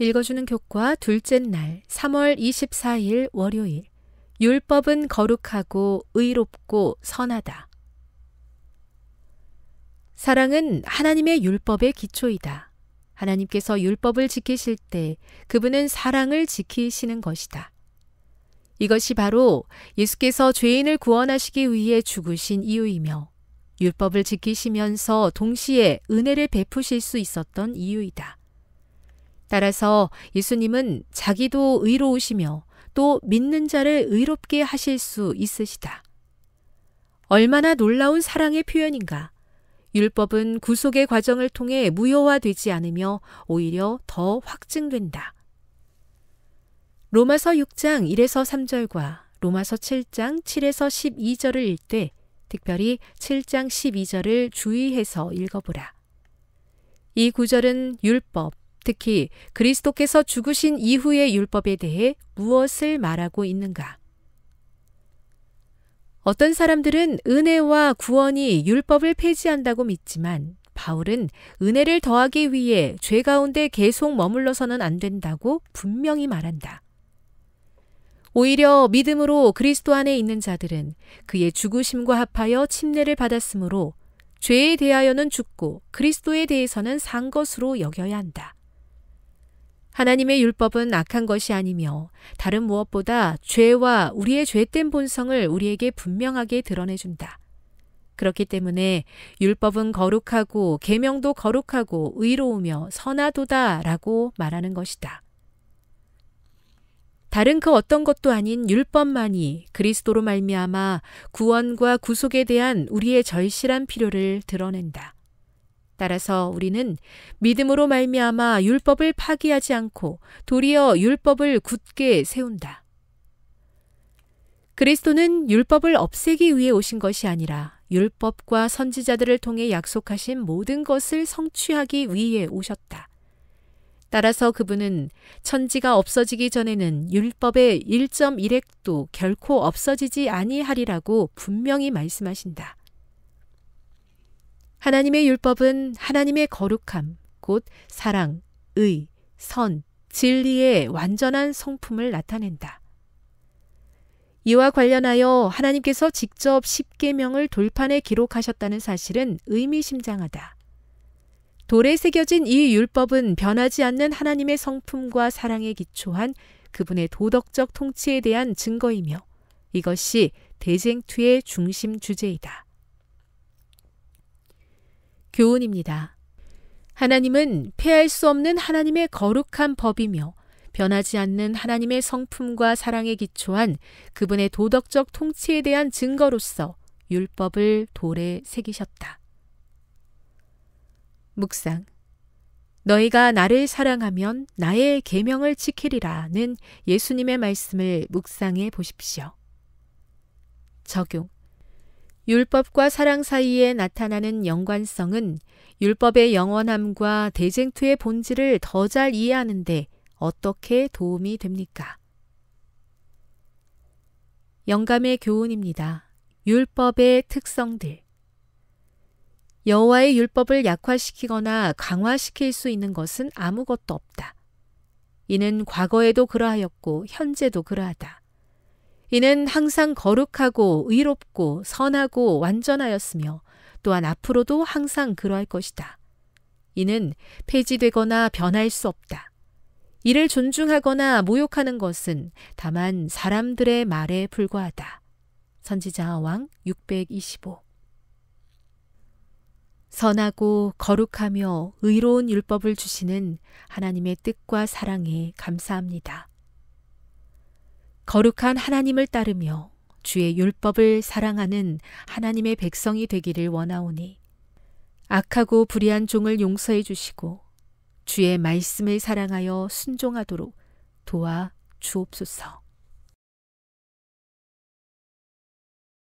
읽어주는 교과 둘째 날 3월 24일 월요일. 율법은 거룩하고 의롭고 선하다. 사랑은 하나님의 율법의 기초이다. 하나님께서 율법을 지키실 때 그분은 사랑을 지키시는 것이다. 이것이 바로 예수께서 죄인을 구원하시기 위해 죽으신 이유이며 율법을 지키시면서 동시에 은혜를 베푸실 수 있었던 이유이다. 따라서 예수님은 자기도 의로우시며 또 믿는 자를 의롭게 하실 수 있으시다. 얼마나 놀라운 사랑의 표현인가. 율법은 구속의 과정을 통해 무효화되지 않으며 오히려 더 확증된다. 로마서 6장 1에서 3절과 로마서 7장 7에서 12절을 읽되 특별히 7장 12절을 주의해서 읽어보라. 이 구절은 율법, 특히 그리스도께서 죽으신 이후의 율법에 대해 무엇을 말하고 있는가? 어떤 사람들은 은혜와 구원이 율법을 폐지한다고 믿지만 바울은 은혜를 더하기 위해 죄 가운데 계속 머물러서는 안 된다고 분명히 말한다. 오히려 믿음으로 그리스도 안에 있는 자들은 그의 죽으심과 합하여 침례를 받았으므로 죄에 대하여는 죽고 그리스도에 대해서는 산 것으로 여겨야 한다. 하나님의 율법은 악한 것이 아니며 다른 무엇보다 죄와 우리의 죄된 본성을 우리에게 분명하게 드러내준다. 그렇기 때문에 율법은 거룩하고 계명도 거룩하고 의로우며 선하도다라고 말하는 것이다. 다른 그 어떤 것도 아닌 율법만이 그리스도로 말미암아 구원과 구속에 대한 우리의 절실한 필요를 드러낸다. 따라서 우리는 믿음으로 말미암아 율법을 파기하지 않고 도리어 율법을 굳게 세운다. 그리스도는 율법을 없애기 위해 오신 것이 아니라 율법과 선지자들을 통해 약속하신 모든 것을 성취하기 위해 오셨다. 따라서 그분은 천지가 없어지기 전에는 율법의 1.1획도 결코 없어지지 아니하리라고 분명히 말씀하신다. 하나님의 율법은 하나님의 거룩함, 곧 사랑, 의, 선, 진리의 완전한 성품을 나타낸다. 이와 관련하여 하나님께서 직접 십계명을 돌판에 기록하셨다는 사실은 의미심장하다. 돌에 새겨진 이 율법은 변하지 않는 하나님의 성품과 사랑에 기초한 그분의 도덕적 통치에 대한 증거이며 이것이 대쟁투의 중심 주제이다. 교훈입니다. 하나님은 폐할 수 없는 하나님의 거룩한 법이며 변하지 않는 하나님의 성품과 사랑에 기초한 그분의 도덕적 통치에 대한 증거로서 율법을 돌에 새기셨다. 묵상. 너희가 나를 사랑하면 나의 계명을 지키리라는 예수님의 말씀을 묵상해 보십시오. 적용. 율법과 사랑 사이에 나타나는 연관성은 율법의 영원함과 대쟁투의 본질을 더 잘 이해하는 데 어떻게 도움이 됩니까? 영감의 교훈입니다. 율법의 특성들. 여호와의 율법을 약화시키거나 강화시킬 수 있는 것은 아무것도 없다. 이는 과거에도 그러하였고 현재도 그러하다. 이는 항상 거룩하고 의롭고 선하고 완전하였으며 또한 앞으로도 항상 그러할 것이다. 이는 폐지되거나 변할 수 없다. 이를 존중하거나 모욕하는 것은 다만 사람들의 말에 불과하다. 선지자 왕 625. 선하고 거룩하며 의로운 율법을 주시는 하나님의 뜻과 사랑에 감사합니다. 거룩한 하나님을 따르며 주의 율법을 사랑하는 하나님의 백성이 되기를 원하오니 악하고 불의한 종을 용서해 주시고 주의 말씀을 사랑하여 순종하도록 도와 주옵소서.